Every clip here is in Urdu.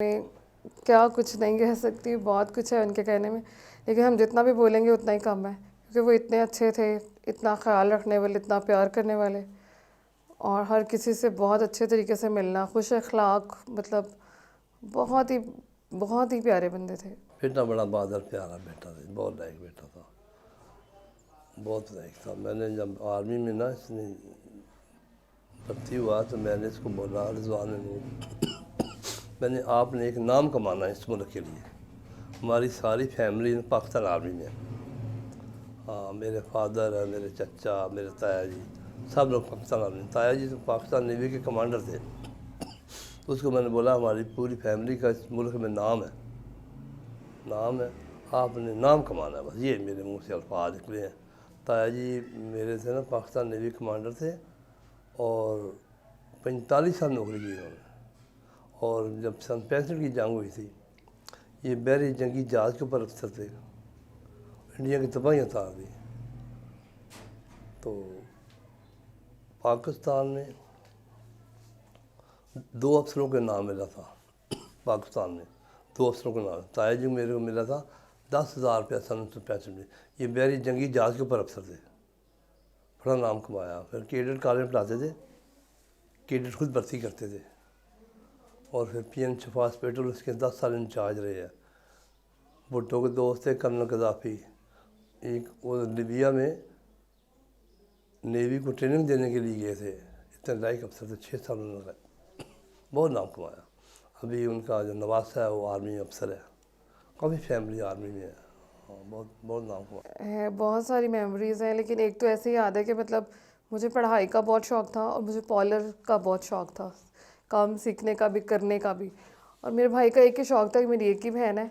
میں کیا کچھ نہیں کہہ سکتی، بہت کچھ ہے ان کے کہنے میں، لیکن ہم جتنا بھی بولیں گے اتنا ہی کم ہے، کیونکہ وہ اتنے اچھے تھے، اتنا خیال رکھنے والے، اتنا پیار کرنے والے، اور ہر کسی سے بہت اچھے طریقے سے ملنا، خوش اخلاق، مطلب بہت ہی پیارے بندے تھے۔ بیٹا بڑا بہادر پیارا بیٹا تھا، بہت لائق بیٹا تھا، بہت لائق تھا۔ میں نے جب آرمی میں نا اس نے بھرتی ہوا تو میں نے اس کو بولا، رضوان میں نے آپ نے ایک نام کمانا ہے اس ملک کے لیے، ہماری ساری فیملی پاکستان آرمی میں ہے، ہاں میرے فادر ہے، میرے چچا، میرے تایا جی، سب لوگ پاکستان آرمی میں۔ تایا جی تو پاکستان نیوی کے کمانڈر تھے، اس کو میں نے بولا ہماری پوری فیملی کا اس ملک میں نام ہے، آپ نے نام کمانا ہے، بس یہ میرے منہ سے الفاظ نکلے ہیں۔ تایا جی میرے سے نا پاکستان نیوی کمانڈر تھے، اور 45 سال نوکری کی انہوں نے، اور جب سن 65 کی جنگ ہوئی تھی، یہ بحری جنگی جہاز کے اوپر افسر تھے، انڈیا کی تباہی اتار دی۔ تو پاکستان میں 2 افسروں کے نام ملا تھا، پاکستان میں 2 افسروں کے نام، تایا جی میرے کو ملا تھا 10,000 روپیہ سن 65 میں، یہ بحری جنگی جہاز کے اوپر افسر تھے، بڑا نام کمایا۔ پھر کیڈٹ کالج میں پڑھاتے تھے، کیڈٹ خود بھرتی کرتے تھے، اور پھر پی این شفا ہاسپٹل اس کے 10 سال انچارج رہے ہیں۔ بھٹو کے دوست تھے کرنل قذافی، ایک وہ لیبیا میں نیوی کو ٹریننگ دینے کے لیے گئے تھے، اتنے لائق افسر تھے، 6 سال انہوں نے بہت نام کمایا۔ ابھی ان کا جو نواسہ ہے وہ آرمی افسر ہے، کافی فیملی آرمی میں ہے، بہت نام کمایا۔ بہت ساری میموریز ہیں، لیکن ایک تو ایسے یاد ہے کہ مطلب مجھے پڑھائی کا بہت شوق تھا، اور مجھے پارلر کا بہت شوق تھا، کام سیکھنے کا بھی، کرنے کا بھی، اور میرے بھائی کا ایک ہی شوق تھا کہ میری ایک ہی بہن ہے،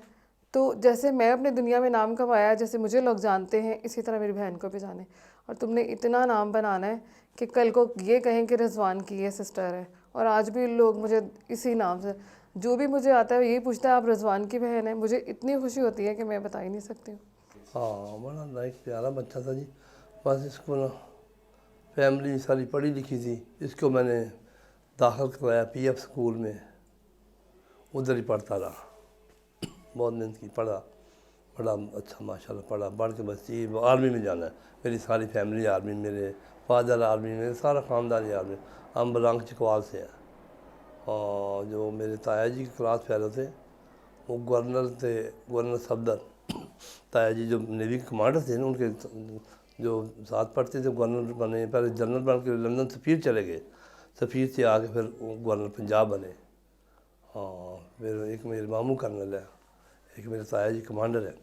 تو جیسے میں اپنے دنیا میں نام کمایا، جیسے مجھے لوگ جانتے ہیں، اسی طرح میری بہن کو بھی جانے، اور تم نے اتنا نام بنانا ہے کہ کل کو یہ کہیں کہ رضوان کی یہ سسٹر ہے، اور آج بھی لوگ مجھے اسی نام سے، جو بھی مجھے آتا ہے یہی پوچھتا ہے آپ رضوان کی بہن ہیں، مجھے اتنی خوشی ہوتی ہے کہ میں بتا ہی نہیں سکتی ہوں۔ ہاں بڑا لائق پیارا بچہ تھا جی، بس اس کو نا فیملی ساری پڑھی لکھی تھی، اس کو میں نے داخل کروایا پی ایف اسکول میں، ادھر ہی پڑھتا رہا، بہت محنت کی، پڑھا، بڑا اچھا ماشاءاللہ پڑھا، پڑھ کے بس یہ آرمی میں جانا ہے، میری ساری فیملی آرمی، میرے فادر آرمی، میرے سارا خاندان ہی آرمی، ہم برانگ چکوال سے ہیں، اور جو میرے تایا جی کے کلاس فیلو تھے وہ گورنر تھے، گورنر صفدر، تایا جی جو نیوی کے کمانڈر تھے نا، ان کے جو ساتھ پڑھتے تھے گورنر بنے، پہلے جنرل بن کے لندن سفیر چلے گئے، سفیر سے آ کے پھر گورنر پنجاب بنے، ہاں پھر ایک میرے ماموں کرنل ہے، ایک میرے تایا جی کمانڈر ہے،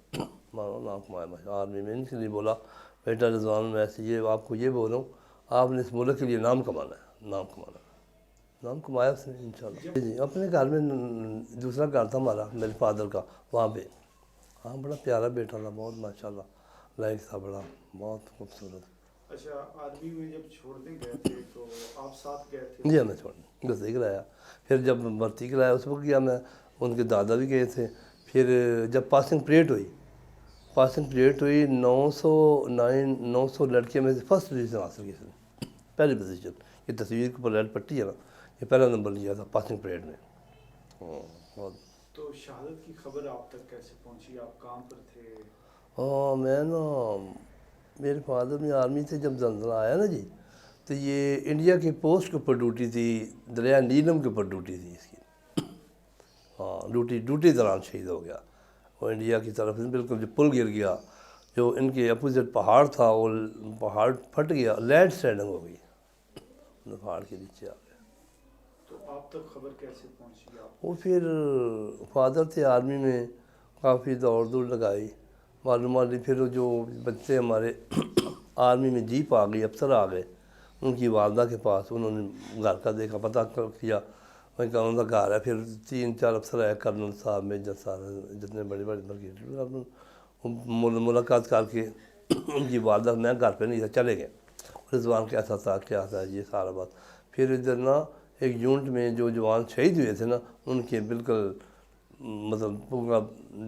نام کمایا آرمی میں۔ ان کے لیے بولا بیٹا رضوان، میں ایسے یہ آپ کو یہ بول رہا ہوں، آپ نے اس ملک کے لیے نام کمانا ہے، نام کمانا ہے، نام کمایا اس نے انشاءاللہ۔ جی اپنے گھر میں دوسرا گھر تھا ہمارا میرے فادر کا، وہاں پہ، ہاں بڑا پیارا بیٹا تھا، بہت ماشاءاللہ لائق تھا، بڑا بہت خوبصورت۔ اچھا، آرمی میں جب چھوڑنے گئے تھے تو آپ ساتھ گئے تھے؟ جی ہمیں چھوڑنے بھرتی کرایا، پھر جب بھرتی کرایا اس وقت کیا میں، ان کے دادا بھی گئے تھے، پھر جب پاسنگ پریڈ ہوئی 900 لڑکے میں سے فرسٹ پوزیشن حاصل کی اس نے، پہلی پوزیشن، یہ تصویر کے اوپر ریڈ پٹی ہے نا، یہ پہلا نمبر لیا تھا پاسنگ پریڈ میں۔ بہت تو شہادت کی خبر آپ تک کیسے پہنچی؟ آپ کہاں پر تھے؟ ہاں میں نا، میرے فادر میں آرمی تھے، جب زلزلہ آیا نا جی، تو یہ انڈیا کی پوسٹ کے اوپر ڈیوٹی تھی، دریا نیلم کے اوپر ڈیوٹی تھی اس کی، ہاں ڈیوٹی دوران شہید ہو گیا وہ، انڈیا کی طرف سے بالکل جو پل گر گیا، جو ان کے اپوزٹ پہاڑ تھا وہ پہاڑ پھٹ گیا، لینڈ سلائڈنگ ہو گئی، پہاڑ کے نیچے آ گیا۔ تو آپ تک خبر کیسے پہنچی آپ؟ وہ پھر فادر تھے آرمی میں، کافی دوڑ لگائی، معلومات لی، پھر جو بچے ہمارے آرمی میں جیپ آ گئی، افسر آ گئے ان کی والدہ کے پاس، انہوں نے گھر کا دیکھا، پتہ کیا، میں کہا ان کا گھر ہے، پھر 3-4 افسر آئے، کرنل صاحب، میجر صاحب، جتنے بڑے ملاقات کر کے ان کی والدہ، میں گھر پہ نہیں تھا، چلے گئے، رضوان کیسا تھا کیا تھا یہ سارا بات، پھر ادھر نا ایک یونٹ میں جو جوان شہید ہوئے تھے نا، ان کے بالکل مطلب پورا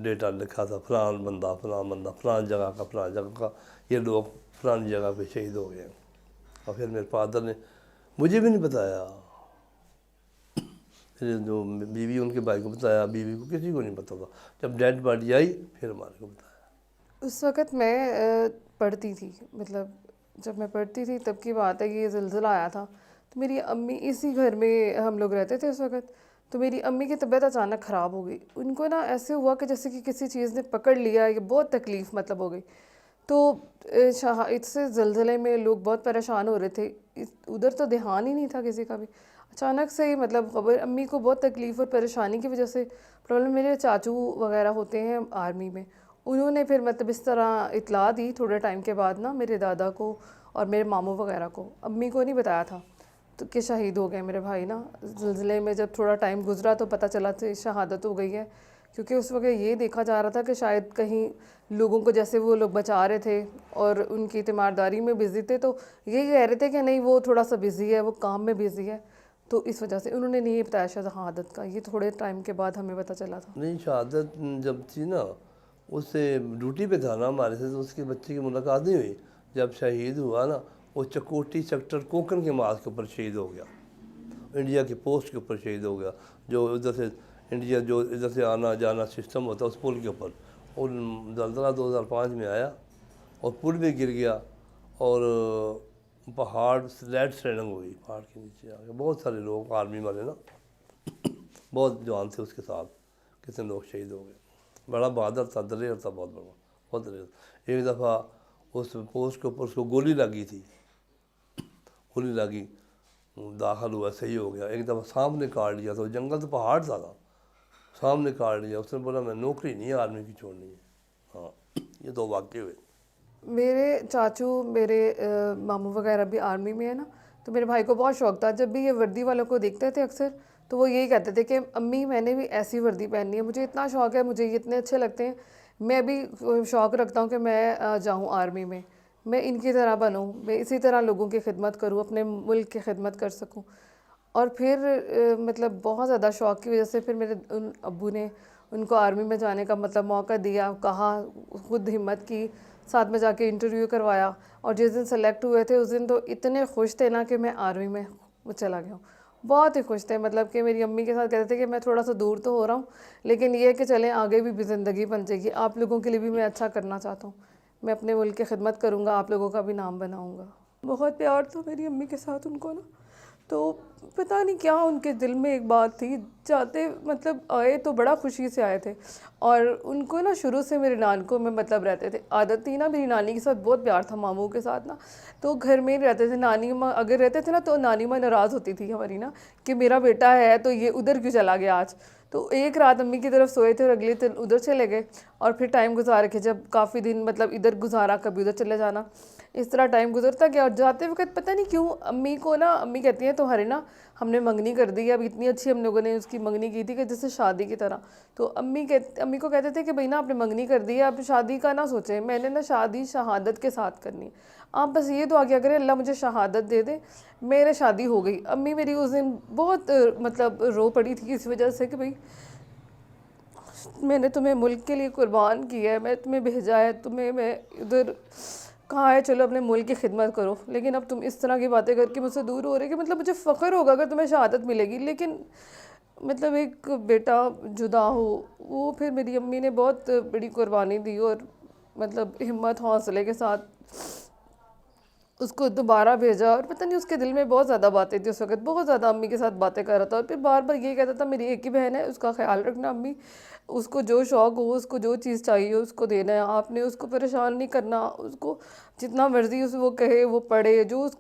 ڈیٹا لکھا تھا، فلان بندہ فلان جگہ کا یہ لوگ فلانی جگہ پہ شہید ہو گئے، اور پھر میرے فادر نے مجھے بھی نہیں بتایا، میرے جو بیوی ان کے بھائی کو بتایا, بیوی کو کسی کو نہیں پتا تھا. جب ڈیڈ باڈی آئی پھر ہمارے کو بتایا. اس وقت میں پڑھتی تھی, مطلب جب میں پڑھتی تھی تب کی بات ہے کہ یہ زلزلہ آیا تھا. تو میری امی, اسی گھر میں ہم لوگ رہتے تھے اس وقت, تو میری امی کی طبیعت اچانک خراب ہو گئی. ان کو نا ایسے ہوا کہ جیسے کہ کسی چیز نے پکڑ لیا, یہ بہت تکلیف مطلب ہو گئی. تو اس سے زلزلے میں لوگ بہت پریشان ہو رہے تھے, ادھر تو دھیان ہی نہیں تھا کسی کا بھی. اچانک سے ہی مطلب خبر, امی کو بہت تکلیف اور پریشانی کی وجہ سے پرابلم. میرے چاچو وغیرہ ہوتے ہیں آرمی میں, انہوں نے پھر مطلب اس طرح اطلاع دی تھوڑے ٹائم کے بعد نا میرے دادا کو اور میرے ماموں وغیرہ کو. امی کو نہیں بتایا تھا تو کہ شہید ہو گئے میرے بھائی نا زلزلے میں. جب تھوڑا ٹائم گزرا تو پتہ چلا کہ شہادت ہو گئی ہے, کیونکہ اس وقت یہ دیکھا جا رہا تھا کہ شاید کہیں لوگوں کو جیسے وہ لوگ بچا رہے تھے اور ان کی تیمارداری میں بزی تھے, تو یہ کہہ رہے تھے کہ نہیں وہ تھوڑا سا بزی ہے, وہ کام میں بزی ہے, تو اس وجہ سے انہوں نے نہیں بتایا شہادت کا. یہ تھوڑے ٹائم کے بعد ہمیں پتہ چلا تھا. نہیں, شہادت جب تھی نا اس سے ڈیوٹی پہ تھا نا ہمارے سے, تو اس کے بچے کی ملاقات نہیں ہوئی. جب شہید ہوا نا وہ چکوٹی سیکٹر کوکن کے مارچ کے اوپر شہید ہو گیا, انڈیا کی پوسٹ کے اوپر شہید ہو گیا. جو ادھر سے انڈیا جو ادھر سے آنا جانا سسٹم ہوتا ہے اس پل کے اوپر, اور زلزلہ 2005 میں آیا اور پل بھی گر گیا اور پہاڑ لینڈ سلائڈنگ ہوئی پہاڑ کے نیچے آ کے. بہت سارے لوگ آرمی والے نا بہت جوان تھے اس کے ساتھ, کتنے لوگ شہید ہو گئے. بڑا بہادر تھا, دلیر تھا, بہت بڑا, بہت دلیر تھا. ایک دفعہ اس پوسٹ کے اوپر اس کو گولی لگی تھی, گولی لگی, داخل ہوا, صحیح ہو گیا. ایک دفعہ سانپ نے کاٹ لیا, تو جنگل تو پہاڑ تھا نا, سانپ نے کاٹ لیا. اس نے بولا میں نوکری نہیں آرمی کی چھوڑنی ہے. ہاں, یہ دو واقعے ہوئے. میرے چاچو, میرے ماموں وغیرہ بھی آرمی میں ہے نا, تو میرے بھائی کو بہت شوق تھا. جب بھی یہ وردی والوں کو دیکھتے تھے اکثر, تو وہ یہی کہتے تھے کہ امی میں نے بھی ایسی وردی پہننی ہے, مجھے اتنا شوق ہے, مجھے یہ اتنے اچھے لگتے ہیں, میں بھی شوق رکھتا ہوں کہ میں جاؤں آرمی میں ان کی طرح بنوں, میں اسی طرح لوگوں کی خدمت کروں, اپنے ملک کی خدمت کر سکوں. اور پھر مطلب بہت زیادہ شوق کی وجہ سے پھر میرے ان ابو نے ان کو آرمی میں جانے کا مطلب موقع دیا, کہا, خود ہمت کی, ساتھ میں جا کے انٹرویو کروایا. اور جس دن سلیکٹ ہوئے تھے اس دن تو اتنے خوش تھے نا کہ میں آرمی میں چلا گیا ہوں. بہت ہی خوش تھے, مطلب کہ میری امی کے ساتھ کہتے تھے کہ میں تھوڑا سا دور تو ہو رہا ہوں, لیکن یہ کہ چلیں آگے بھی زندگی بن جائے گی, آپ لوگوں کے لیے بھی میں اچھا کرنا چاہتا ہوں, میں اپنے ملک کی خدمت کروں گا, آپ لوگوں کا بھی نام بناؤں گا. بہت پیار تھا میری امی کے ساتھ ان کو نا, تو پتہ نہیں کیا ان کے دل میں ایک بات تھی, جاتے مطلب آئے تو بڑا خوشی سے آئے تھے. اور ان کو نا شروع سے میرے نانکوں میں مطلب رہتے تھے, عادت تھی نا, میری نانی کے ساتھ بہت پیار تھا, ماموں کے ساتھ نا, تو گھر میں ہی رہتے تھے. نانی ماں اگر رہتے تھے نا تو نانی ماں ناراض ہوتی تھی ہماری نا, کہ میرا بیٹا ہے تو یہ ادھر کیوں چلا گیا آج. تو ایک رات امی کی طرف سوئے تھے اور اگلے دن ادھر چلے گئے, اور پھر ٹائم گزار کے جب کافی دن مطلب ادھر گزارا, کبھی ادھر چلے جانا, اس طرح ٹائم گزرتا گیا. اور جاتے وقت پتہ نہیں کیوں امی کو نا, امی کہتی ہیں تمہارے نا ہم نے منگنی کر دی ہے, اب اتنی اچھی ہم لوگوں نے اس کی منگنی کی تھی کہ جیسے شادی کی طرح. تو امی کو کہتے تھے کہ بھئی نا آپ نے منگنی کر دی ہے, اب شادی کا نہ سوچیں, میں نے نا شادی شہادت کے ساتھ کرنی ہے, آپ بس یہ دعا کیا کریں اللہ مجھے شہادت دے دے. میرے شادی ہو گئی. امی میری اس دن بہت مطلب رو پڑی تھی اس وجہ سے کہ بھئی میں نے تمہیں ملک کے لیے قربان کیا ہے, میں تمہیں بھیجا ہے, تمہیں میں ادھر کہا ہے چلو اپنے ملک کی خدمت کرو, لیکن اب تم اس طرح کی باتیں کر کے مجھ سے دور ہو رہے, کہ مطلب مجھے فخر ہوگا اگر تمہیں شہادت ملے گی, لیکن مطلب ایک بیٹا جدا ہو, وہ پھر میری امی نے بہت بڑی قربانی دی, اور مطلب ہمت حوصلے کے ساتھ اس کو دوبارہ بھیجا. اور پتہ نہیں اس کے دل میں بہت زیادہ باتیں تھی اس وقت, بہت زیادہ امی کے ساتھ باتیں کر رہا تھا, اور پھر بار بار یہ کہتا تھا میری ایک ہی بہن ہے, اس کا خیال رکھنا امی, اس کو جو شوق ہو, اس کو جو چیز چاہیے اس کو دینا ہے, آپ نے اس کو پریشان نہیں کرنا, اس کو جتنا مرضی وہ کہے وہ پڑھے, جو اس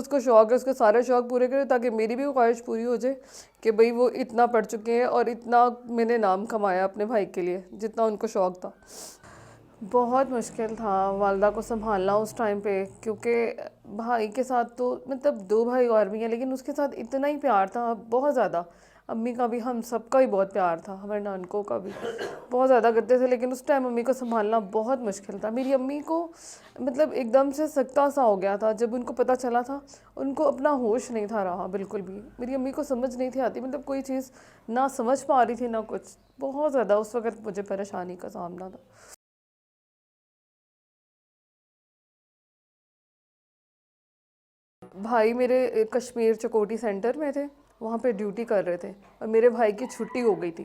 کو شوق ہے اس کے سارے شوق پورے کرے, تاکہ میری بھی خواہش پوری ہو جائے کہ بھئی وہ اتنا پڑھ چکے ہیں اور اتنا میں نے نام کمایا اپنے بھائی کے لیے جتنا ان کو شوق تھا. بہت مشکل تھا والدہ کو سنبھالنا اس ٹائم پہ, کیونکہ بھائی کے ساتھ تو مطلب 2 بھائی اور بھی ہیں, لیکن اس کے ساتھ اتنا ہی پیار تھا, بہت زیادہ. امی کا بھی, ہم سب کا ہی بہت پیار تھا, ہمارے نانکوں کا بھی بہت زیادہ کرتے تھے, لیکن اس ٹائم امی کو سنبھالنا بہت مشکل تھا. میری امی کو مطلب ایک دم سے سکتہ سا ہو گیا تھا جب ان کو پتہ چلا تھا, ان کو اپنا ہوش نہیں تھا رہا بالکل بھی. میری امی کو سمجھ نہیں تھی آتی, مطلب کوئی چیز نہ سمجھ پا رہی تھی نہ کچھ, بہت زیادہ اس وقت مجھے پریشانی کا سامنا تھا. بھائی میرے کشمیر چکوٹی سینٹر میں تھے, وہاں پہ ڈیوٹی کر رہے تھے اور میرے بھائی کی چھٹی ہو گئی تھی.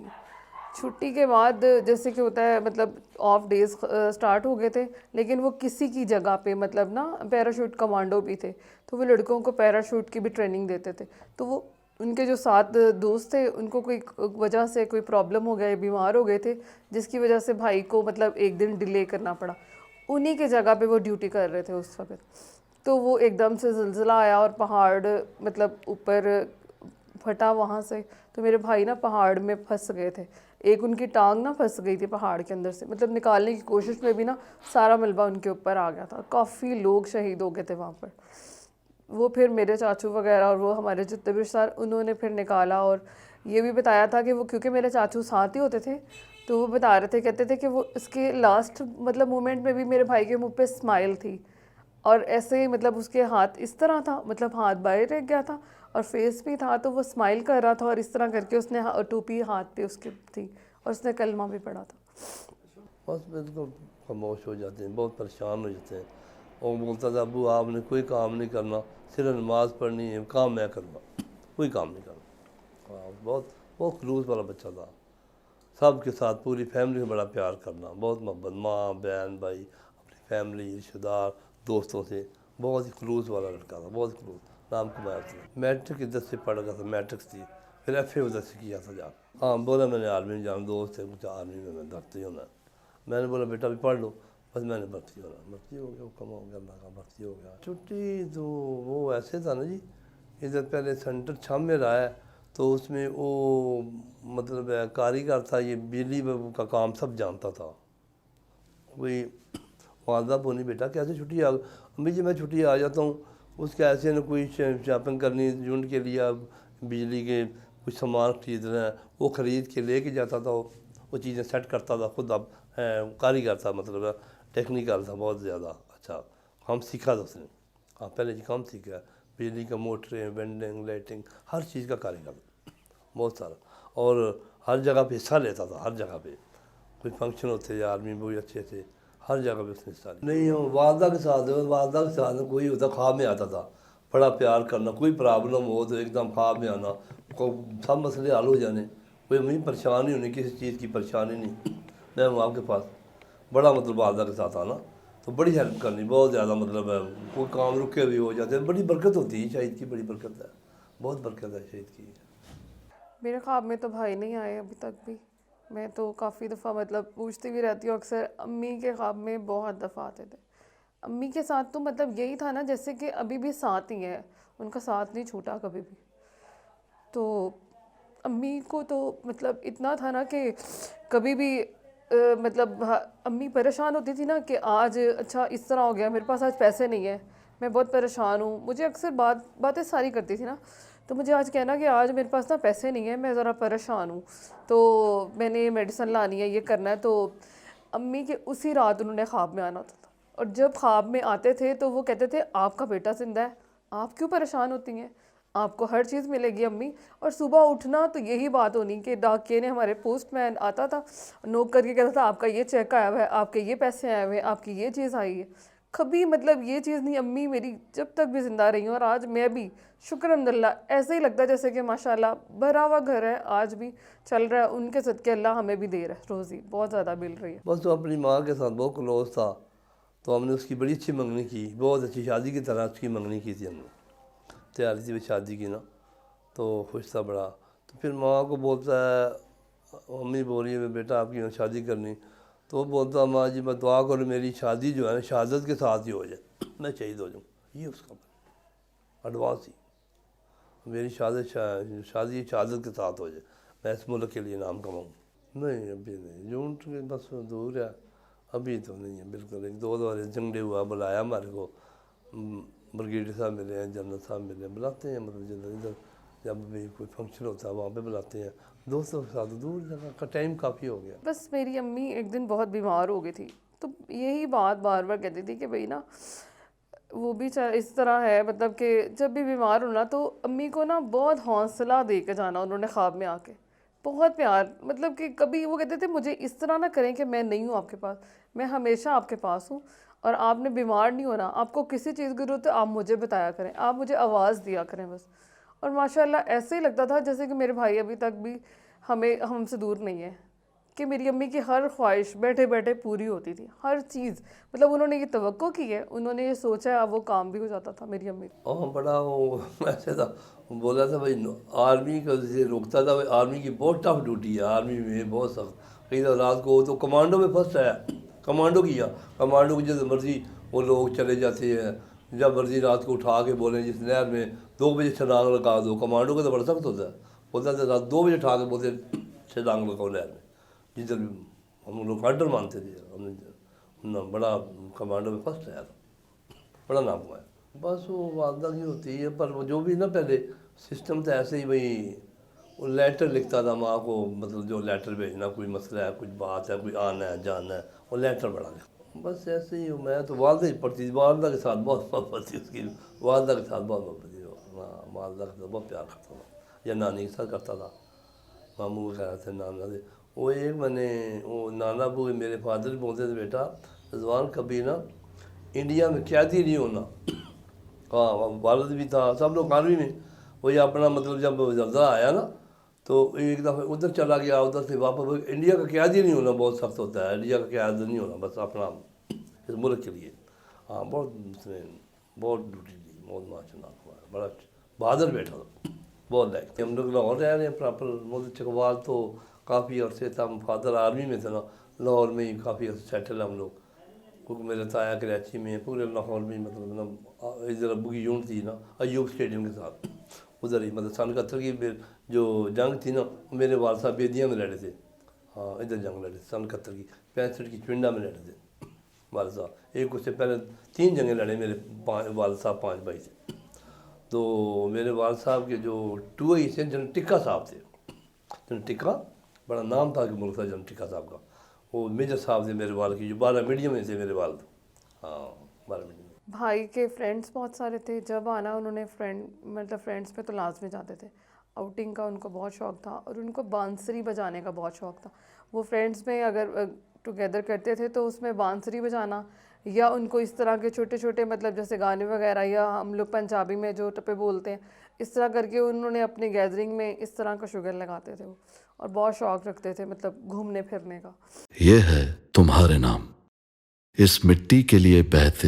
چھٹی کے بعد جیسے کہ ہوتا ہے مطلب آف ڈیز سٹارٹ ہو گئے تھے, لیکن وہ کسی کی جگہ پہ مطلب نا پیراشوٹ کمانڈو بھی تھے, تو وہ لڑکوں کو پیراشوٹ کی بھی ٹریننگ دیتے تھے. تو وہ ان کے جو 7 دوست تھے ان کو کوئی وجہ سے کوئی پرابلم ہو گیا, بیمار ہو گئے تھے, جس کی وجہ سے بھائی کو مطلب ایک دن ڈیلے کرنا پڑا. انہی کے جگہ پہ وہ ڈیوٹی کر رہے تھے اس وقت. تو وہ ایک دم سے زلزلہ آیا اور پہاڑ مطلب اوپر پھٹا وہاں سے, تو میرے بھائی نا پہاڑ میں پھنس گئے تھے. ایک ان کی ٹانگ نا پھنس گئی تھی پہاڑ کے اندر سے, مطلب نکالنے کی کوشش میں بھی نا سارا ملبہ ان کے اوپر آ گیا تھا. کافی لوگ شہید ہو گئے تھے وہاں پر. وہ پھر میرے چاچو وغیرہ اور وہ ہمارے جتنے بھی رشتہ دار انہوں نے پھر نکالا, اور یہ بھی بتایا تھا کہ وہ کیونکہ میرے چاچو ساتھ ہی ہوتے تھے, تو وہ بتا رہے تھے, کہتے تھے کہ وہ اس کے لاسٹ مطلب مومنٹ میں بھی میرے بھائی کے منہ پہ اسمائل تھی, اور ایسے ہی مطلب اس کے ہاتھ اس طرح تھا, مطلب ہاتھ باہر رہ گیا تھا اور فیس بھی تھا, تو وہ اسمائل کر رہا تھا اور اس طرح کر کے اس نے ٹوپی ہاتھ پہ اس کی تھی اور اس نے کلمہ بھی پڑھا تھا. بس بالکل خاموش ہو جاتے ہیں, بہت پریشان ہو جاتے ہیں. وہ بولتا تھا ابو آپ نے کوئی کام نہیں کرنا, صرف نماز پڑھنی ہے, کام میں کرنا, کوئی کام نہیں کرنا. بہت بہت خلوص والا بچہ تھا. سب کے ساتھ پوری فیملی میں بڑا پیار کرنا, بہت محبت, ماں بہن بھائی, اپنی فیملی رشتہ دار دوستوں سے, بہت ہی خلوص والا لڑکا تھا, بہت خلوص. نام کمایا اس نے. میٹرک ادھر سے پڑھ گیا تھا, میٹرک تھی, پھر ایف اے ادھر سے کیا تھا جا. ہاں بولا میں نے آرمی میں جانا, دوست تھے کچھ آرمی میں بھرتی ہونا. میں نے بولا بیٹا بھی پڑھ لو, بس میں نے بھرتی ہونا, بھرتی ہو گیا, حکم ہو گیا اللہ کا, بھرتی ہو گیا. چھٹی تو وہ ایسے تھا نا جی, ادھر پہلے سینٹر چھام میں رہا ہے, تو اس میں وہ مطلب کاریگر تھا, یہ بجلی کا کام سب جانتا تھا. کوئی والدہ بولی بیٹا کیسے چھٹی آ, امی جی میں چھٹی آ جاتا ہوں, اس کے ایسے نہ کوئی شاپنگ کرنی یونٹ کے لیے, بجلی کے کچھ سامان خریدنا ہے, وہ خرید کے لے کے جاتا تھا, وہ چیزیں سیٹ کرتا تھا خود. اب کاریگر تھا, مطلب ٹیکنیکل تھا بہت زیادہ. اچھا کام سیکھا تھا اس نے. ہاں پہلے جی کام سیکھا, بجلی کا موٹریں, وینڈنگ, لائٹنگ, ہر چیز کا کاریگر تھا بہت سارا, اور ہر جگہ پہ حصہ لیتا تھا. ہر جگہ پہ کوئی فنکشن ہوتے یا آرمی بھی اچھے تھے, ہر جگہ پہ اس نے حصہ لیا. نہیں والدہ کے ساتھ کوئی ہوتا خواب میں آتا تھا, بڑا پیار کرنا, کوئی پرابلم ہو تو ایک دم خواب میں آنا, سب مسئلے حل ہو جانے, کوئی مجھے پریشانی ہونی, کسی چیز کی پریشانی نہیں, میں ہوں آپ کے پاس. بڑا مطلب والدہ کے ساتھ آنا تو بڑی ہیلپ کرنی, بہت زیادہ مطلب ہے, کوئی کام رکے بھی ہو جاتے ہیں, بڑی برکت ہوتی ہے شہید کی, بڑی برکت ہے, بہت برکت ہے شہید کی. میرے خواب میں تو بھائی نہیں آئے ابھی تک بھی. میں تو کافی دفعہ مطلب پوچھتی بھی رہتی ہوں, اکثر امی کے خواب میں بہت دفعہ آتے تھے. امی کے ساتھ تو مطلب یہی تھا نا جیسے کہ ابھی بھی ساتھ ہی ہے, ان کا ساتھ نہیں چھوٹا کبھی بھی. تو امی کو تو مطلب اتنا تھا نا کہ کبھی بھی مطلب امی پریشان ہوتی تھی نا کہ آج اچھا اس طرح ہو گیا, میرے پاس آج پیسے نہیں ہیں, میں بہت پریشان ہوں. مجھے اکثر باتیں ساری کرتی تھی نا, تو مجھے آج کہنا کہ آج میرے پاس نا پیسے نہیں ہیں, میں ذرا پریشان ہوں, تو میں نے میڈیسن لانی ہے, یہ کرنا ہے. تو امی کے اسی رات انہوں نے خواب میں آنا ہوتا تھا, اور جب خواب میں آتے تھے تو وہ کہتے تھے آپ کا بیٹا زندہ ہے, آپ کیوں پریشان ہوتی ہیں, آپ کو ہر چیز ملے گی امی. اور صبح اٹھنا تو یہی بات ہونی کہ ڈاکیے نے, ہمارے پوسٹ مین آتا تھا, نوک کر کے کہتا تھا آپ کا یہ چیک آیا ہوا ہے, آپ کے یہ پیسے آئے ہوئے ہیں, آپ کی یہ چیز آئی ہے. کبھی مطلب یہ چیز نہیں, امی میری جب تک بھی زندہ رہی ہوں, اور آج میں بھی شکر الحمدللہ ایسے ہی لگتا ہے جیسے کہ ماشاءاللہ بھرا ہوا گھر ہے, آج بھی چل رہا ہے. ان کے صدقے اللہ ہمیں بھی دے رہا ہے, روزی بہت زیادہ مل رہی ہے. بس وہ اپنی ماں کے ساتھ بہت کلوز تھا, تو ہم نے اس کی بڑی اچھی منگنی کی, بہت اچھی شادی کی طرح اس کی منگنی کی تھی ہم نے, تیاری تھی شادی کی نا, تو خوش تھا بڑا. تو پھر ماں کو بولتا ہے, امی بول رہی ہے بیٹا آپ کی شادی کرنی, تو وہ بولتا ماں جی میں دعا کروں میری شادی جو ہے نا شہادت کے ساتھ ہی ہو جائے, میں شہید ہو جاؤں. یہ اس کا ایڈوانس ہی, میری شادی شہادت کے ساتھ ہو جائے, میں اس ملک کے لیے نام کماؤں. نہیں ابھی نہیں, یونٹ کے بس دور ہے, ابھی تو نہیں ہے بالکل. 1-2 بار جھنڈے ہوا, بلایا ہمارے کو, بریگیڈیئر صاحب ملے ہیں, جنرل صاحب ملے ہیں, بلاتے ہیں مطلب جنرل ادھر جب بھی کوئی فنکشن ہوتا ہے وہاں پہ بلاتے ہیں. دوستوں کے ساتھ دور جگہ کا ٹائم کافی ہو گیا. بس میری امی ایک دن بہت بیمار ہو گئی تھی, تو یہی بات بار بار کہتی تھی کہ بھئی نا وہ بھی اس طرح ہے, مطلب کہ جب بھی بیمار ہونا تو امی کو نا بہت حوصلہ دے کے جانا انہوں نے خواب میں آ کے, بہت پیار. مطلب کہ کبھی وہ کہتے تھے مجھے اس طرح نہ کریں کہ میں نہیں ہوں آپ کے پاس, میں ہمیشہ آپ کے پاس ہوں, اور آپ نے بیمار نہیں ہونا, آپ کو کسی چیز کی ضرورت ہے آپ مجھے بتایا کریں, آپ مجھے آواز دیا کریں بس. اور ماشاءاللہ ایسے ہی لگتا تھا جیسے کہ میرے بھائی ابھی تک بھی ہم سے دور نہیں ہے، کہ میری امی کی ہر خواہش بیٹھے بیٹھے پوری ہوتی تھی، ہر چیز، مطلب انہوں نے یہ توقع کی ہے، انہوں نے یہ سوچا ہے، اب وہ کام بھی ہو جاتا تھا میری امی کا۔ اور بڑا وہ ایسے تھا، بولا تھا بھائی آرمی کا جسے روکتا تھا، آرمی کی بہت ٹف ڈیوٹی ہے، آرمی میں بہت سخت، کئی رات کو تو کمانڈو میں فرسٹ آیا، کمانڈو کیا، کمانڈو کی جس مرضی وہ لوگ چلے جاتے ہیں، جب مرضی رات کو اٹھا کے بولیں جس نہر میں 2 بجے چھلانگ لگا دو، کمانڈو کا تو بڑا سخت ہوتا ہے، بولتا تھا رات 2 بجے اٹھا کے بولتے چھلانگ لگاؤ نہر میں، جدھر بھی ہم لوگ آرڈر مانتے تھے، ہم نے بڑا کمانڈو میں فرسٹ آیا تھا، بڑا نام ہوا ہے۔ بس وہ والدہ کی ہوتی ہے، پر وہ جو بھی نا پہلے سسٹم تھا ایسے ہی، وہی وہ لیٹر لکھتا تھا ماں کو، مطلب جو لیٹر بھیجنا، کوئی مسئلہ ہے، کچھ بات ہے، کوئی آنا ہے جانا ہے، وہ لیٹر بڑا لکھتا، بس ایسے ہی میں تو والدہ ہی پڑھتی تھی، والدہ کے ساتھ بہت محبت تھی اس کی، والدہ کے ساتھ بہت محبت تھی، ہاں والدہ کے ساتھ بہت پیار کرتا تھا، یا نانی کے ساتھ کرتا تھا، ماموں کے خیر تھے، نانا تھے، وہ ایک میں نے وہ نانا ابو میرے فادر بولتے تھے بیٹا رضوان کبھی نا انڈیا میں قیدی نہیں ہونا، ہاں والد بھی تھا، سب لوگ آرمی میں، وہی اپنا مطلب جب زلزلہ آیا نا تو ایک دفعہ ادھر چلا گیا، ادھر سے واپس، انڈیا کا قیادی نہیں ہونا بہت سخت ہوتا ہے، انڈیا کا قیادی نہیں ہونا، بس اپنا اس ملک کے لیے، ہاں بہت اس نے بہت ڈیوٹی دی، بہت ماشاء اللہ ہوا ہے، بڑا بہادر بیٹھا تھا، بہت لائق، ہم لوگ لاہور رہ رہے ہیں پراپر، ملک چکوال تو کافی عرصے تھا، فادر آرمی میں تھے نا، لاہور میں ہی کافی عرصے سیٹل ہم لوگ، کیونکہ میرے تایا کراچی میں، پورے لاہور میں، مطلب نا ادھر ابو کی یونٹ تھی نا ایوب اسٹیڈیم کے ساتھ، ادھر ہی مطلب سن 71 کی جو جنگ تھی نا، میرے والد صاحب بیدیا میں لڑے تھے، ہاں ادھر جنگ لڑے تھے سن 71 کی، 65 کی چونڈا میں لڑے تھے والد صاحب، ایک اس سے پہلے 3 جنگیں لڑے میرے والد صاحب، 5 بھائی تھے، تو میرے والد صاحب کے جو ٹوئی سے جنرل ٹکا صاحب تھے، جنرل ٹکا بڑا نام تھا کہ ملک تھا جنرل ٹکا صاحب کا، وہ میجر صاحب تھے میرے والد کی، جو 12 میڈیم میں تھے میرے والد، ہاں 12 میڈیم میں۔ بھائی کے فرینڈس بہت سارے تھے، جب آنا انہوں نے مطلب فرینڈس پہ تو لازمی جاتے تھے، آؤٹنگ کا ان کو بہت شوق تھا، اور ان کو بانسری بجانے کا بہت شوق تھا، وہ فرینڈس میں اگر ٹوگیدر کرتے تھے تو اس میں بانسری بجانا، یا ان کو اس طرح کے چھوٹے چھوٹے مطلب جیسے گانے وغیرہ، یا ہم لوگ پنجابی میں جو ٹپے بولتے ہیں، اس طرح کر کے انہوں نے اپنی گیدرنگ میں اس طرح کا شوگر لگاتے تھے وہ، اور بہت شوق رکھتے تھے مطلب گھومنے پھرنے کا۔ یہ ہے تمہارے نام، اس مٹی کے لیے بہتے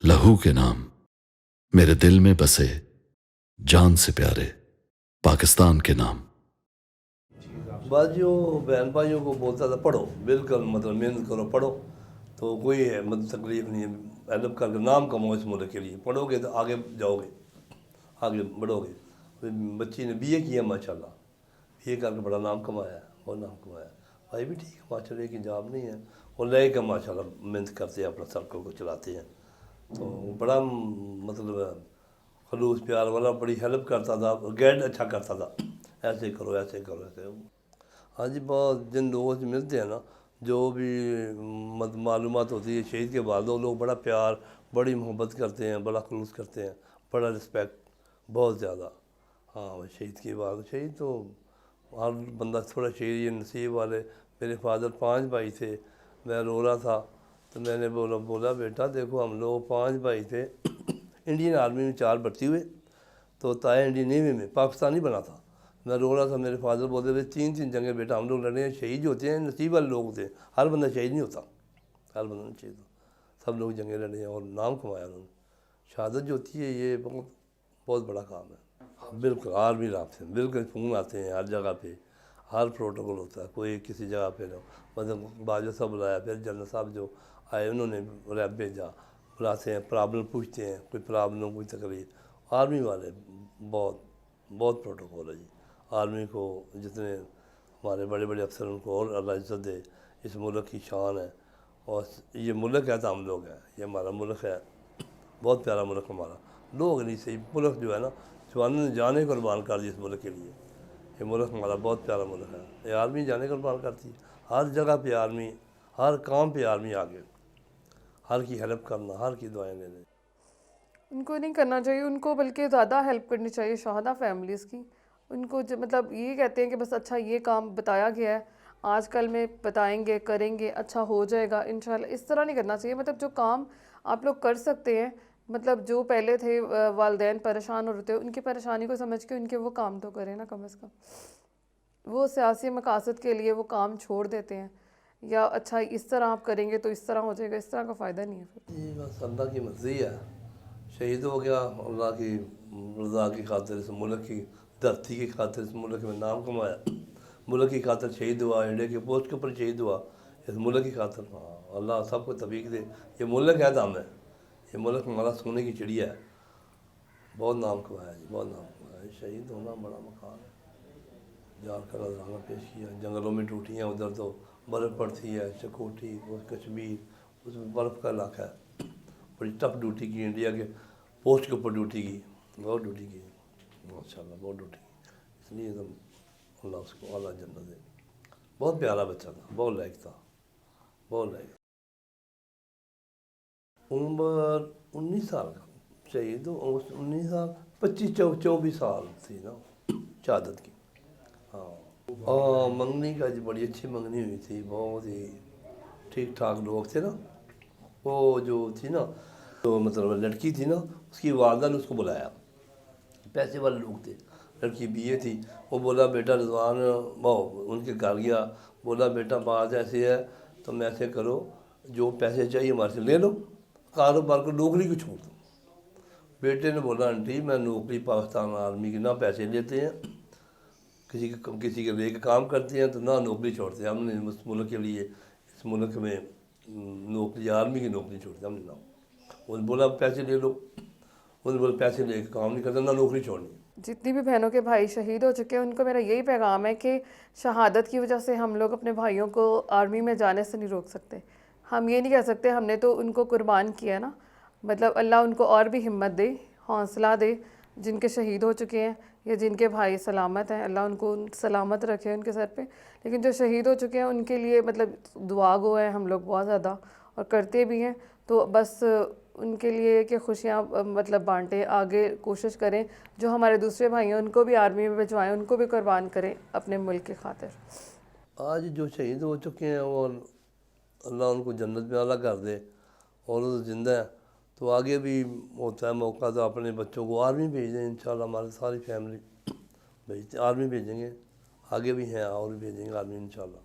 لہو کے نام، میرے دل میں بسے جان سے پیارے پاکستان کے نام۔ بعض جو بہن بھائیوں کو بولتا تھا پڑھو، بالکل مطلب محنت کرو، پڑھو، تو کوئی مطلب تکلیف نہیں ہے، ہیلپ کر کے نام کماؤ اس ملک کے لیے، پڑھو گے تو آگے جاؤ گے، آگے بڑھو گے۔ بچی نے بی اے کیا ماشاء اللہ، بی اے کر کے بڑا نام کمایا ہے، بہت نام کمایا ہے، بھائی بھی ٹھیک ہے ماشاء اللہ، ایک جاب نہیں ہے، اور لے کے ماشاء اللہ محنت کرتے ہیں، اپنا سرکل کو چلاتے ہیں، تو بڑا مطلب خلوص پیار والا، بڑی ہیلپ کرتا تھا، گائیڈ اچھا کرتا تھا، ایسے کرو ایسے کرو ایسے۔ ہاں جی، بہت جن لوگوں سے ملتے ہیں نا، جو بھی معلومات ہوتی ہے شہید کے بعد، وہ لوگ بڑا پیار، بڑی محبت کرتے ہیں، بڑا خلوص کرتے ہیں، بڑا رسپیکٹ، بہت زیادہ، ہاں شہید کے بعد، شہید تو ہر بندہ تھوڑا شہید یہ نصیب والے، میرے فادر 5 بھائی تھے، میں رو رہا تھا تو میں نے بولا بیٹا دیکھو ہم لوگ 5 بھائی تھے، انڈین آرمی میں 4 بھرتی ہوئے، تو تایا انڈین نیوی میں پاکستانی بنا تھا، میں رو رہا تھا، میرے فادر بولتے تھے 3 جنگیں بیٹا ہم لوگ لڑے ہیں، شہید جو ہوتے ہیں نصیب والے لوگ ہوتے ہیں، ہر بندہ شہید نہیں ہوتا، ہر بندہ نہیں شہید ہوتا، سب لوگ جنگیں لڑے ہیں اور نام کمایا انہوں نے، شہادت جو ہوتی ہے یہ بہت بڑا کام ہے، بالکل آرمی رابطے ہیں، بالکل فون آتے ہیں ہر جگہ پہ، ہر پروٹوکول ہوتا ہے، کوئی کسی جگہ پہ مطلب باجوہ صاحب بلایا، پھر جنرل صاحب جو آئے انہوں نے ریپ بھیجا، بلاتے ہیں، پرابلم پوچھتے ہیں، کوئی پرابلم کوئی تکلیف، آرمی والے بہت بہت پروٹوکول ہے جی، آرمی کو جتنے ہمارے بڑے بڑے افسر ان کو اور اللہ عزت دے، اس ملک کی شان ہے، اور یہ ملک ہے تو ہم لوگ ہیں، یہ ہمارا ملک ہے، بہت پیارا ملک ہمارا، لوگ نہیں صحیح، ملک جو ہے نا جوانوں نے جانے قربان کر دی اس ملک کے لیے، یہ ملک ہمارا بہت پیارا ملک ہے، یہ آرمی جانے قربان کرتی ہے، ہر جگہ پہ آرمی، ہر کام پہ آرمی آگے، ہر کی ہیلپ کرنا، ہر کی دعائیں لینے۔ ان کو نہیں کرنا چاہیے، ان کو بلکہ زیادہ ہیلپ کرنی چاہیے شہداء فیملیز کی، ان کو مطلب یہ کہتے ہیں کہ بس اچھا یہ کام بتایا گیا ہے، آج کل میں بتائیں گے کریں گے اچھا ہو جائے گا انشاءاللہ، اس طرح نہیں کرنا چاہیے، مطلب جو کام آپ لوگ کر سکتے ہیں مطلب جو پہلے تھے والدین پریشان ہو رہے تھے، ان کی پریشانی کو سمجھ کے ان کے وہ کام تو کریں نا کم از کم. وہ سیاسی مقاصد کے لیے وہ کام چھوڑ دیتے ہیں، یا اچھا اس طرح آپ کریں گے تو اس طرح ہو جائے گا، اس طرح کا فائدہ نہیں ہے پھر. یہ بس اللہ کی مرضی ہے. شہید ہو گیا اللہ کی رضا کی خاطر، اس ملک کی دھرتی کی خاطر، اس ملک میں نام کمایا، ملک کی خاطر شہید ہوا، انڈیا کے پوسٹ کے اوپر شہید ہوا اس ملک کی خاطر. ہاں اللہ سب کو توفیق دے. یہ ملک ہے دام ہے، یہ ملک ہمارا سونے کی چڑیا ہے. بہت نام کمایا جی، بہت نام کمایا. شہید ہونا بڑا مقام ہے. جان کا نذرانہ پیش کیا. جنگلوں میں ٹوٹیاں، ادھر تو برف پڑتی ہے، چکوٹھی، کشمیر، اس میں برف کا علاقہ ہے. بڑی ٹف ڈیوٹی کی، انڈیا کے پوسٹ کے اوپر ڈیوٹی کی، بہت ڈیوٹی کی ماشاء اللہ، بہت ڈیوٹی کی. اس لیے تو اللہ اس کو اعلیٰ جنت دے. بہت پیارا بچہ تھا، بہت لائق تھا، بہت لائق. عمر 19 سال کا شہید ہو، 19 سال 24 سال تھی نا شہادت کی. ہاں منگنی کا جی بڑی اچھی منگنی ہوئی تھی، بہت ہی ٹھیک ٹھاک لوگ تھے نا. وہ جو تھی نا، تو مطلب لڑکی تھی نا، اس کی والدہ نے اس کو بلایا. پیسے والے لوگ تھے، لڑکی بی اے تھی. وہ بولا بیٹا رضوان، وہ ان کے گھر گیا، بولا بیٹا بات ایسی ہے تم ایسے کرو، جو پیسے چاہیے ہمارے سے لے لو، کاروبار کو نوکری کو چھوڑ دو. بیٹے نے بولا آنٹی میں نوکری پاکستان آرمی کی نہ پیسے لیتے ہیں، کسی کے لیے کام کرتے ہیں تو نہ نوکری چھوڑتے ہیں. ہم نے اس ملک کے لیے، اس ملک میں نوکری، آرمی کی نوکری چھوڑتے ہم نے نہ. انہوں نے بولا پیسے لے لو، انہوں نے بولا پیسے لے کے کام نہیں کرتا، نہ نوکری چھوڑنی. جتنی بھی بہنوں کے بھائی شہید ہو چکے ہیں ان کو میرا یہی پیغام ہے کہ شہادت کی وجہ سے ہم لوگ اپنے بھائیوں کو آرمی میں جانے سے نہیں روک سکتے. ہم یہ نہیں کہہ سکتے ہم نے تو ان کو قربان کیا نا. مطلب اللہ ان کو اور بھی ہمت دے، حوصلہ دے. جن کے شہید ہو چکے ہیں یا جن کے بھائی سلامت ہیں، اللہ ان کو سلامت رکھے ان کے سر پہ. لیکن جو شہید ہو چکے ہیں ان کے لیے مطلب دعا گو ہیں ہم لوگ بہت زیادہ، اور کرتے بھی ہیں. تو بس ان کے لیے کہ خوشیاں مطلب بانٹیں، آگے کوشش کریں. جو ہمارے دوسرے بھائی ہیں ان کو بھی آرمی میں بھجوائیں، ان کو بھی قربان کریں اپنے ملک کی خاطر. آج جو شہید ہو چکے ہیں وہ اللہ ان کو جنت میں اعلیٰ کر دے، اور وہ زندہ ہے تو آگے بھی ہوتا ہے موقع تو اپنے بچوں کو آرمی بھیج دیں. انشاءاللہ ہماری ساری فیملی بھیجتے ہیں، آرمی بھیجیں گے. آگے بھی ہیں اور بھی بھیجیں گے آرمی انشاءاللہ.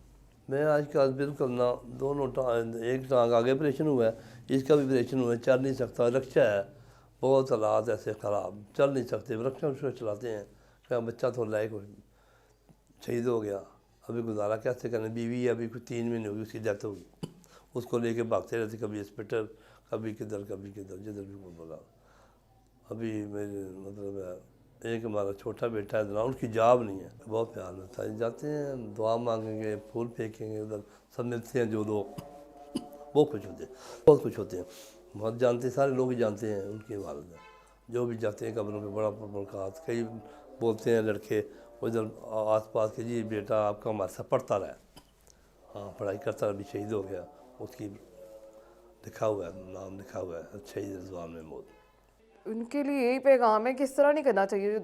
میں آج کل بالکل نہ دونوں ایک ٹانگ آگے آپریشن ہوا ہے، اس کا بھی آپریشن ہوا ہے، چل نہیں سکتا. رکشہ ہے، بہت حالات ایسے خراب، چل نہیں سکتے، رکشہ چلاتے ہیں. کہ بچہ تو لائق ہو شہید ہو گیا، ابھی گزارا کیسے کریں. بیوی ہے ابھی کچھ 3 مہینے ہوگی اس کی ڈیتھ ہوگی. اس کو لے کے بھاگتے رہتے، کبھی ہاسپٹل، کبھی کدھر کبھی کدھر، جدھر بھی کوئی بولا. ابھی میرے مطلب ایک ہمارا چھوٹا بیٹا ہے ان کی جاب نہیں ہے، بہت پیار ہوتا ہے. جاتے ہیں دعا مانگیں گے، پھول پھینکیں گے، ادھر سب ملتے ہیں جو لوگ، بہت خوش ہوتے ہیں، بہت خوش ہوتے ہیں. بہت جانتے ہیں، سارے لوگ ہی جانتے ہیں ان کے والد جو بھی جاتے ہیں قبروں پہ. بڑا ملاقات، کئی بولتے ہیں لڑکے ادھر آس پاس کے جی بیٹا آپ کا ہمارے ساتھ پڑھتا رہا. ہاں پڑھائی کرتا رہا، ابھی شہید ہو گیا. اس کی لکھا ہوا ہے، نام لکھا ہوا ہے شہید رضوان محمود. ان کے لیے یہی پیغام ہے کہ اس طرح نہیں کرنا چاہیے.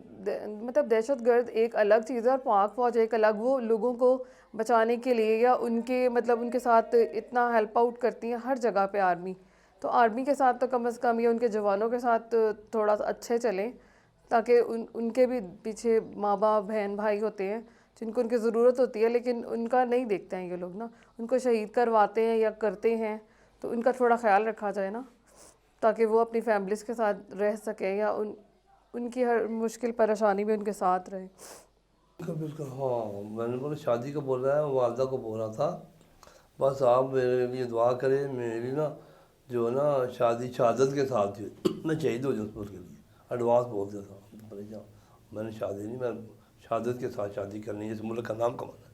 مطلب دہشت گرد ایک الگ چیز ہے اور پاک فوج ایک الگ. وہ لوگوں کو بچانے کے لیے یا ان کے مطلب ان کے ساتھ اتنا ہیلپ آؤٹ کرتی ہیں ہر جگہ پہ آرمی. تو آرمی کے ساتھ تو کم از کم یا ان کے جوانوں کے ساتھ تھوڑا سا اچھے چلیں، تاکہ ان کے بھی پیچھے ماں باپ بہن بھائی ہوتے ہیں جن کو ان کی ضرورت ہوتی ہے. لیکن ان کا نہیں دیکھتے ہیں یہ لوگ نا، ان کو شہید کرواتے ہیں یا کرتے ہیں. تو ان کا تھوڑا خیال رکھا جائے نا، تاکہ وہ اپنی فیملیز کے ساتھ رہ سکیں یا ان کی ہر مشکل پریشانی بھی ان کے ساتھ رہے. بالکل ہاں. میں نے بولا شادی کو بول رہا ہے، والدہ کو بول رہا تھا بس آپ میرے لیے دعا کریں، میری نا جو ہے نا شادی شہادت کے ساتھ میں شہید ہو جاؤں اس کے لیے. ایڈوانس بول دیا تھا. میں نے شادی نہیں، میں شہادت کے ساتھ شادی کرنی ہے، اس ملک کا نام کمانا ہے.